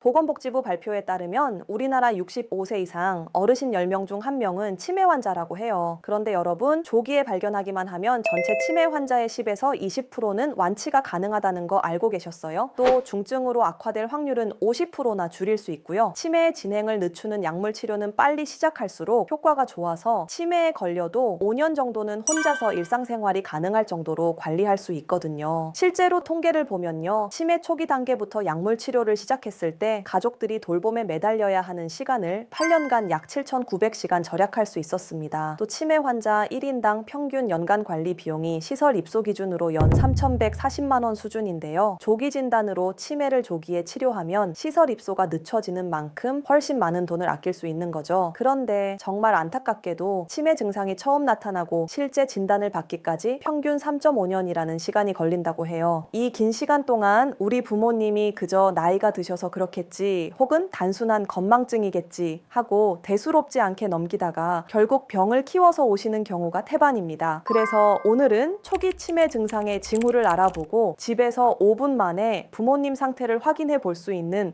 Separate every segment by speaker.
Speaker 1: 보건복지부 발표에 따르면 우리나라 65세 이상 어르신 10명 중 1명은 치매 환자라고 해요. 그런데 여러분, 조기에 발견하기만 하면 전체 치매 환자의 10에서 20%는 완치가 가능하다는 거 알고 계셨어요? 또 중증으로 악화될 확률은 50%나 줄일 수 있고요. 치매의 진행을 늦추는 약물 치료는 빨리 시작할수록 효과가 좋아서 치매에 걸려도 5년 정도는 혼자서 일상생활이 가능할 정도로 관리할 수 있거든요. 실제로 통계를 보면요. 치매 초기 단계부터 약물 치료를 시작했을 때 가족들이 돌봄에 매달려야 하는 시간을 8년간 약 7,900시간 절약할 수 있었습니다. 또 치매 환자 1인당 평균 연간 관리 비용이 시설 입소 기준으로 연 3,140만 원 수준인데요. 조기 진단으로 치매를 조기에 치료하면 시설 입소가 늦춰지는 만큼 훨씬 많은 돈을 아낄 수 있는 거죠. 그런데 정말 안타깝게도 치매 증상이 처음 나타나고 실제 진단을 받기까지 평균 3.5년이라는 시간이 걸린다고 해요. 이 긴 시간 동안 우리 부모님이 그저 나이가 드셔서 그렇게 혹은 단순한 건망증이겠지 하고 대수롭지 않게 넘기다가 결국 병을 키워서 오시는 경우가 태반입니다. 그래서 오늘은 초기 치매 증상의 징후를 알아보고 집에서 5분 만에 부모님 상태를 확인해 볼 수 있는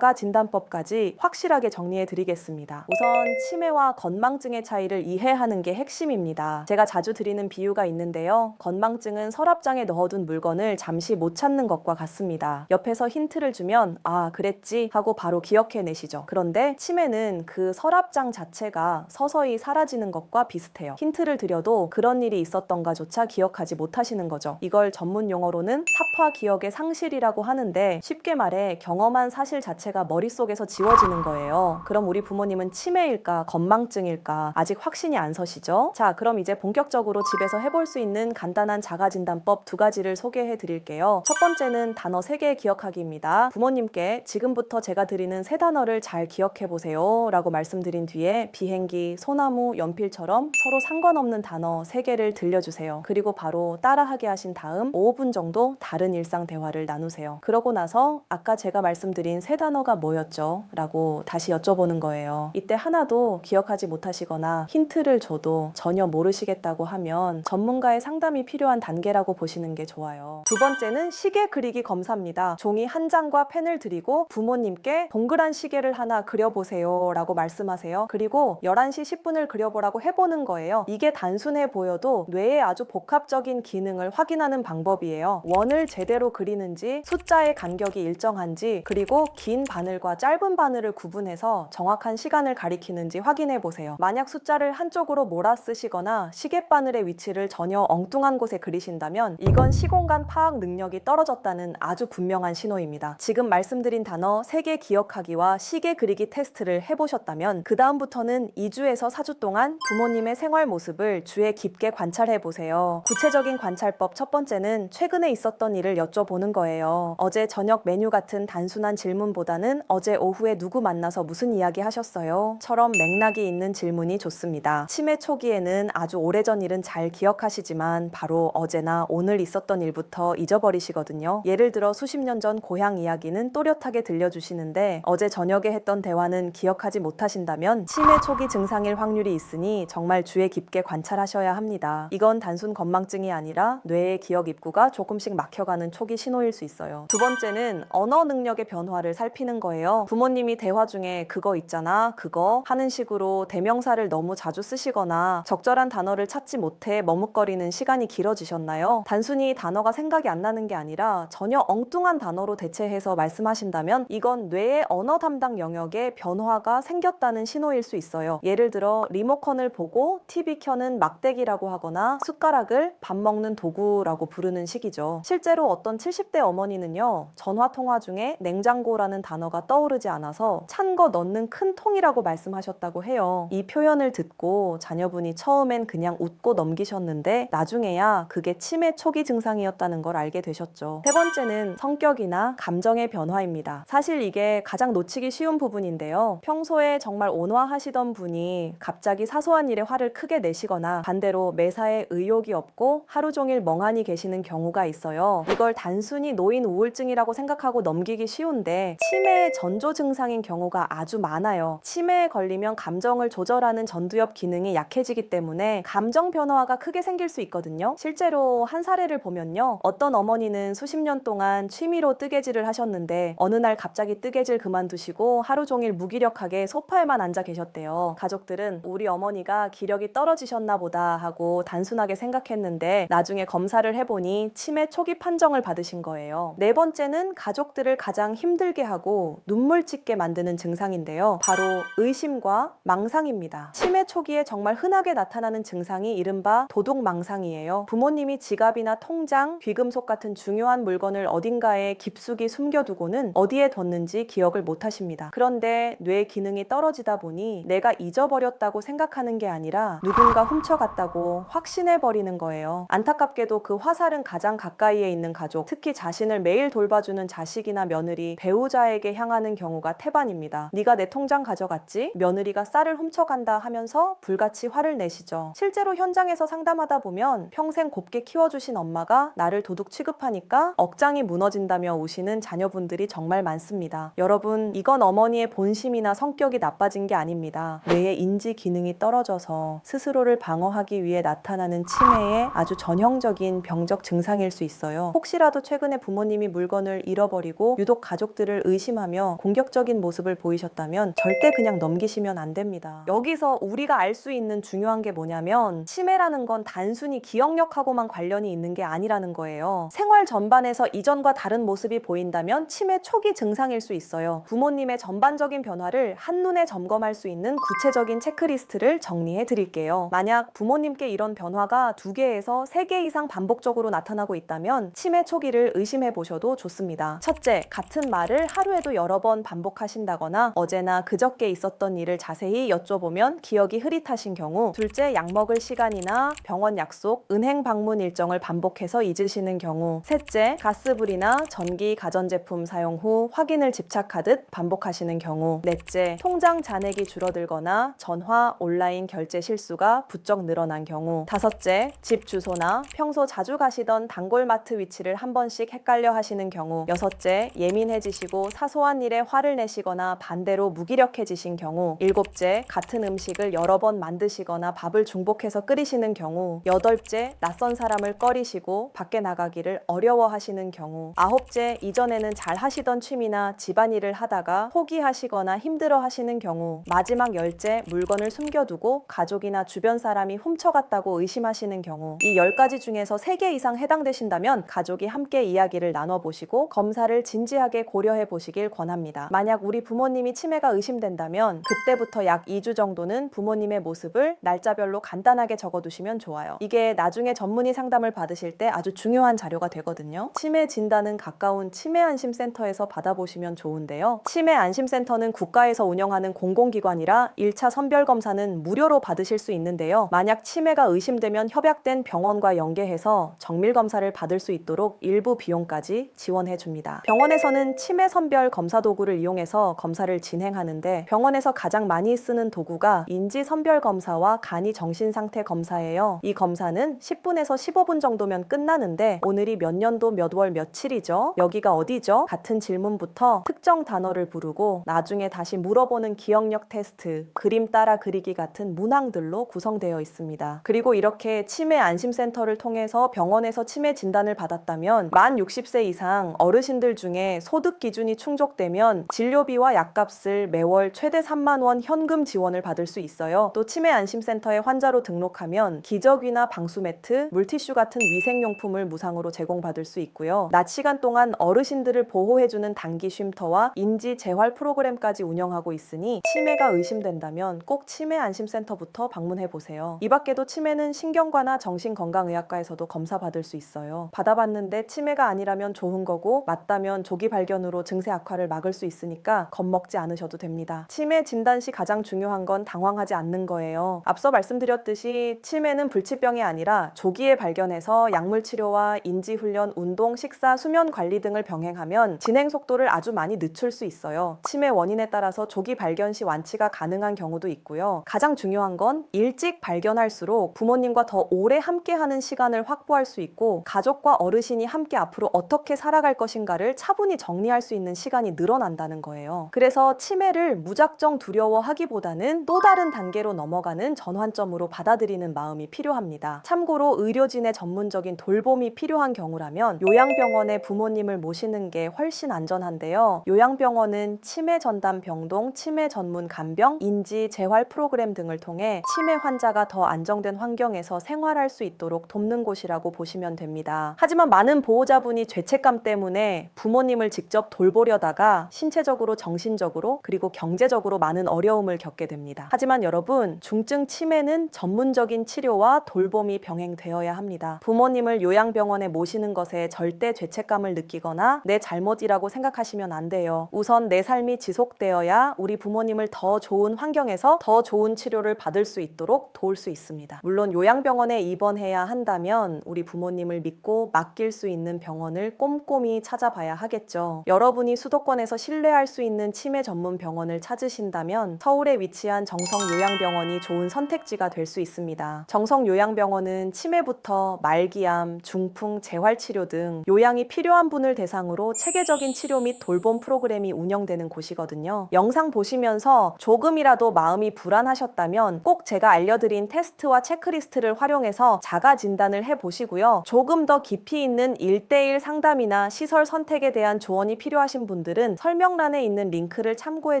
Speaker 1: 자가진단법까지 확실하게 정리해 드리겠습니다. 우선 치매와 건망증의 차이를 이해하는 게 핵심입니다. 제가 자주 드리는 비유가 있는데요. 건망증은 서랍장에 넣어둔 물건을 잠시 못 찾는 것과 같습니다. 옆에서 힌트를 주면 아, 그랬지 하고 바로 기억해내시죠. 그런데 치매는 그 서랍장 자체가 서서히 사라지는 것과 비슷해요. 힌트를 드려도 그런 일이 있었던가조차 기억하지 못하시는 거죠. 이걸 전문 용어로는 사파 기억의 상실이라고 하는데 쉽게 말해 경험한 사실 자체가 머릿속에서 지워지는 거예요. 그럼 우리 부모님은 치매일까 건망증일까 아직 확신이 안 서시죠? 자, 그럼 이제 본격적으로 집에서 해볼 수 있는 간단한 자가진단법 2가지를 소개해 드릴게요. 첫 번째는 단어 3개 기억하기입니다. 부모님께 지금부터 제가 드리는 3단어를 잘 기억해 보세요 라고 말씀드린 뒤에 비행기, 소나무, 연필처럼 서로 상관없는 단어 3개를 들려주세요. 그리고 바로 따라하게 하신 다음 5분 정도 다른 일상 대화를 나누세요. 그러고 나서 아까 제가 말씀드린 3단어가 뭐였죠? 라고 다시 여쭤보는 거예요. 이때 하나도 기억하지 못하시거나 힌트를 줘도 전혀 모르시겠다고 하면 전문가의 상담이 필요한 단계라고 보시는 게 좋아요. 두 번째는 시계 그리기 검사입니다. 종이 한 장과 펜을 드리고 부모님께 동그란 시계를 하나 그려보세요 라고 말씀하세요. 그리고 11시 10분을 그려보라고 해보는 거예요. 이게 단순해 보여도 뇌의 아주 복합적인 기능을 확인하는 방법이에요. 원을 제대로 그리는지, 숫자의 간격이 일정한지, 그리고 긴 바늘과 짧은 바늘을 구분해서 정확한 시간을 가리키는지 확인해 보세요. 만약 숫자를 한쪽으로 몰아 쓰시거나 시계바늘의 위치를 전혀 엉뚱한 곳에 그리신다면 이건 시공간 파악 능력이 떨어졌다는 아주 분명한 신호입니다. 지금 말씀드린 단어 3개 기억하기와 시계 그리기 테스트를 해보셨다면 그 다음부터는 2주에서 4주 동안 부모님의 생활 모습을 주에 깊게 관찰해보세요. 구체적인 관찰법 첫 번째는 최근에 있었던 일을 여쭤보는 거예요. 어제 저녁 메뉴 같은 단순한 질문보다는 어제 오후에 누구 만나서 무슨 이야기 하셨어요? 처럼 맥락이 있는 질문이 좋습니다. 치매 초기에는 아주 오래전 일은 잘 기억하시지만 바로 어제나 오늘 있었던 일부터 잊어버리시거든요. 예를 들어 수십 년 전 고향 이야기는 또렷하게 들려주시는데 어제 저녁에 했던 대화는 기억하지 못하신다면 치매 초기 증상일 확률이 있으니 정말 주의 깊게 관찰하셔야 합니다. 이건 단순 건망증이 아니라 뇌의 기억 입구가 조금씩 막혀가는 초기 신호일 수 있어요. 두 번째는 언어 능력의 변화를 살피는 거예요. 부모님이 대화 중에 그거 있잖아, 그거 하는 식으로 대명사를 너무 자주 쓰시거나 적절한 단어를 찾지 못해 머뭇거리는 시간이 길어지셨나요? 단순히 단어가 생각이 안 나는 게 아니라 전혀 엉뚱한 단어로 대체해서 말씀하신다면 이건 뇌의 언어 담당 영역에 변화가 생겼다는 신호일 수 있어요. 예를 들어 리모컨을 보고 TV 켜는 막대기라고 하거나 숟가락을 밥 먹는 도구라고 부르는 식이죠. 실제로 어떤 70대 어머니는요, 전화 통화 중에 냉장고라는 단어가 떠오르지 않아서 찬 거 넣는 큰 통이라고 말씀하셨다고 해요. 이 표현을 듣고 자녀분이 처음엔 그냥 웃고 넘기셨는데 나중에야 그게 치매 초기 증상이었다는 걸 알게 되셨죠. 세 번째는 성격이나 감정의 변화입니다. 사실 이게 가장 놓치기 쉬운 부분인데요. 평소에 정말 온화하시던 분이 갑자기 사소한 일에 화를 크게 내시거나 반대로 매사에 의욕이 없고 하루 종일 멍하니 계시는 경우가 있어요. 이걸 단순히 노인 우울증이라고 생각하고 넘기기 쉬운데 치매의 전조 증상인 경우가 아주 많아요. 치매에 걸리면 감정을 조절하는 전두엽 기능이 약해지기 때문에 감정 변화가 크게 생길 수 있거든요. 실제로 한 사례를 보면요. 어떤 어머니는 수십 년 동안 취미로 뜨개질을 하셨는데 어느 날 갑자기 부모님이 뜨개질 그만두시고 하루 종일 무기력하게 소파에만 앉아 계셨대요. 가족들은 우리 어머니가 기력이 떨어지셨나 보다 하고 단순하게 생각했는데 나중에 검사를 해보니 치매 초기 판정을 받으신 거예요. 네 번째는 가족들을 가장 힘들게 하고 눈물 짓게 만드는 증상인데요. 바로 의심과 망상입니다. 치매 초기에 정말 흔하게 나타나는 증상이 이른바 도둑망상이에요. 부모님이 지갑이나 통장, 귀금속 같은 중요한 물건을 어딘가에 깊숙이 숨겨두고는 어디에 뒀는지 기억을 못하십니다. 그런데 뇌 기능이 떨어지다 보니 내가 잊어버렸다고 생각하는 게 아니라 누군가 훔쳐갔다고 확신해버리는 거예요. 안타깝게도 그 화살은 가장 가까이에 있는 가족, 특히 자신을 매일 돌봐주는 자식이나 며느리, 배우자에게 향하는 경우가 태반입니다. 네가 내 통장 가져갔지? 며느리가 쌀을 훔쳐간다 하면서 불같이 화를 내시죠. 실제로 현장에서 상담하다 보면 평생 곱게 키워주신 엄마가 나를 도둑 취급하니까 억장이 무너진다며 우시는 자녀분들이 정말 많습니다. 여러분, 이건 어머니의 본심이나 성격이 나빠진 게 아닙니다. 뇌의 인지 기능이 떨어져서 스스로를 방어하기 위해 나타나는 치매의 아주 전형적인 병적 증상일 수 있어요. 혹시라도 최근에 부모님이 물건을 잃어버리고 유독 가족들을 의심하며 공격적인 모습을 보이셨다면 절대 그냥 넘기시면 안 됩니다. 여기서 우리가 알 수 있는 중요한 게 뭐냐면 치매라는 건 단순히 기억력하고만 관련이 있는 게 아니라는 거예요. 생활 전반에서 이전과 다른 모습이 보인다면 치매 초기 증상일 수 있어요. 부모님의 전반적인 변화를 한눈에 점검할 수 있는 구체적인 체크리스트를 정리해 드릴게요. 만약 부모님께 이런 변화가 2개에서 3개 이상 반복적으로 나타나고 있다면 치매 초기를 의심해 보셔도 좋습니다. 첫째, 같은 말을 하루에도 여러 번 반복하신다거나 어제나 그저께 있었던 일을 자세히 여쭤보면 기억이 흐릿하신 경우. 둘째, 약 먹을 시간이나 병원 약속, 은행 방문 일정을 반복해서 잊으시는 경우. 셋째, 가스불이나 전기 가전제품 사용 후 확인을 집착하듯 반복하시는 경우. 넷째, 통장 잔액이 줄어들거나 전화, 온라인 결제 실수가 부쩍 늘어난 경우. 다섯째, 집 주소나 평소 자주 가시던 단골마트 위치를 한 번씩 헷갈려 하시는 경우. 여섯째, 예민해지시고 사소한 일에 화를 내시거나 반대로 무기력해지신 경우. 일곱째, 같은 음식을 여러 번 만드시거나 밥을 중복해서 끓이시는 경우. 여덟째, 낯선 사람을 꺼리시고 밖에 나가기를 어려워하시는 경우. 아홉째, 이전에는 잘 하시던 취미나 집안일을 하다가 포기하시거나 힘들어 하시는 경우. 마지막 열째, 물건을 숨겨두고 가족이나 주변 사람이 훔쳐갔다고 의심하시는 경우. 이 10가지 중에서 3개 이상 해당되신다면 가족이 함께 이야기를 나눠보시고 검사를 진지하게 고려해 보시길 권합니다. 만약 우리 부모님이 치매가 의심된다면 그때부터 약 2주 정도는 부모님의 모습을 날짜별로 간단하게 적어두시면 좋아요. 이게 나중에 전문의 상담을 받으실 때 아주 중요한 자료가 되거든요. 치매 진단은 가까운 치매안심센터에서 받아보시면 좋은데요. 치매안심센터는 국가에서 운영하는 공공기관이라 1차 선별검사는 무료로 받으실 수 있는데요. 만약 치매가 의심되면 협약된 병원과 연계해서 정밀검사를 받을 수 있도록 일부 비용까지 지원해줍니다. 병원에서는 치매 선별 검사 도구를 이용해서 검사를 진행하는데 병원에서 가장 많이 쓰는 도구가 인지 선별 검사와 간이 정신상태 검사예요. 이 검사는 10분에서 15분 정도면 끝나는데 오늘이 몇 년도 몇 월 며칠이죠? 여기가 어디죠? 같은 질문부터 특정 단어를 부르고 나중에 다시 물어보는 기억력 테스트, 그림 따라 그리기 같은 문항들로 구성되어 있습니다. 그리고 이렇게 치매 안심센터를 통해서 병원에서 치매 진단을 받았다면 만 60세 이상 어르신들 중에 소득 기준이 충족되면 진료비와 약값을 매월 최대 3만 원 현금 지원을 받을 수 있어요. 또 치매 안심센터에 환자로 등록하면 기저귀나 방수매트, 물티슈 같은 위생용품을 무상으로 제공받을 수 있고요. 낮 시간 동안 어르신들을 보호해주는 단기 쉼터와 인지 재활 프로그램까지 운영하고 있으니 치매가 의심된다면 꼭 치매 안심센터부터 방문해보세요. 이 밖에도 치매는 신경과나 정신건강의학과에서도 검사받을 수 있어요. 받아봤는데 치매가 아니라면 좋은 거고 맞다면 조기 발견으로 증세 악화를 막을 수 있으니까 겁먹지 않으셔도 됩니다. 치매 진단 시 가장 중요한 건 당황하지 않는 거예요. 앞서 말씀드렸듯이 치매는 불치병이 아니라 조기에 발견해서 약물 치료와 인지훈련, 운동, 식사, 수면 관리 등을 병행하면 진행 속도를 아주 많이 늦출 수 있어요. 치매 원인에 따라서 조기 발견 시 완치가 가능한 경우도 있고요. 가장 중요한 건 일찍 발견할수록 부모님과 더 오래 함께하는 시간을 확보할 수 있고 가족과 어르신이 함께 앞으로 어떻게 살아갈 것인가를 차분히 정리할 수 있는 시간이 늘어난다는 거예요. 그래서 치매를 무작정 두려워하기보다는 또 다른 단계로 넘어가는 전환점으로 받아들이는 마음이 필요합니다. 참고로 의료진의 전문적인 돌봄이 필요한 경우라면 요양병원에 부모님을 모시는 게 훨씬 안전한데요. 있는데요. 요양병원은 치매 전담 병동, 치매 전문 간병, 인지 재활 프로그램 등을 통해 치매 환자가 더 안정된 환경에서 생활할 수 있도록 돕는 곳이라고 보시면 됩니다. 하지만 많은 보호자분이 죄책감 때문에 부모님을 직접 돌보려다가 신체적으로, 정신적으로, 그리고 경제적으로 많은 어려움을 겪게 됩니다. 하지만 여러분, 중증 치매는 전문적인 치료와 돌봄이 병행되어야 합니다. 부모님을 요양병원에 모시는 것에 절대 죄책감을 느끼거나 내 잘못이라고 생각하시면 안 돼요. 우선 내 삶이 지속되어야 우리 부모님을 더 좋은 환경에서 더 좋은 치료를 받을 수 있도록 도울 수 있습니다. 물론 요양병원에 입원해야 한다면 우리 부모님을 믿고 맡길 수 있는 병원을 꼼꼼히 찾아봐야 하겠죠. 여러분이 수도권에서 신뢰할 수 있는 치매 전문 병원을 찾으신다면 서울에 위치한 정성요양병원이 좋은 선택지가 될 수 있습니다. 정성요양병원은 치매부터 말기암, 중풍, 재활치료 등 요양이 필요한 분을 대상으로 체계적인 치료 및 돌봄 프로그램이 운영되는 곳이거든요. 영상 보시면서 조금이라도 마음이 불안하셨다면 꼭 제가 알려드린 테스트와 체크리스트를 활용해서 자가 진단을 해보시고요. 조금 더 깊이 있는 1대1 상담이나 시설 선택에 대한 조언이 필요하신 분들은 설명란에 있는 링크를 참고해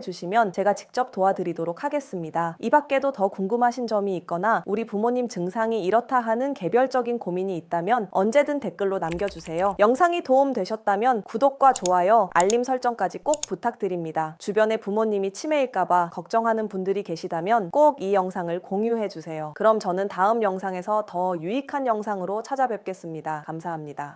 Speaker 1: 주시면 제가 직접 도와드리도록 하겠습니다. 이 밖에도 더 궁금하신 점이 있거나 우리 부모님 증상이 이렇다 하는 개별적인 고민이 있다면 언제든 댓글로 남겨주세요. 영상이 도움되셨다면 구독과 좋아요, 알림 설정까지 꼭 부탁드립니다. 주변에 부모님이 치매일까봐 걱정하는 분들이 계시다면 꼭 이 영상을 공유해주세요. 그럼 저는 다음 영상에서 더 유익한 영상으로 찾아뵙겠습니다. 감사합니다.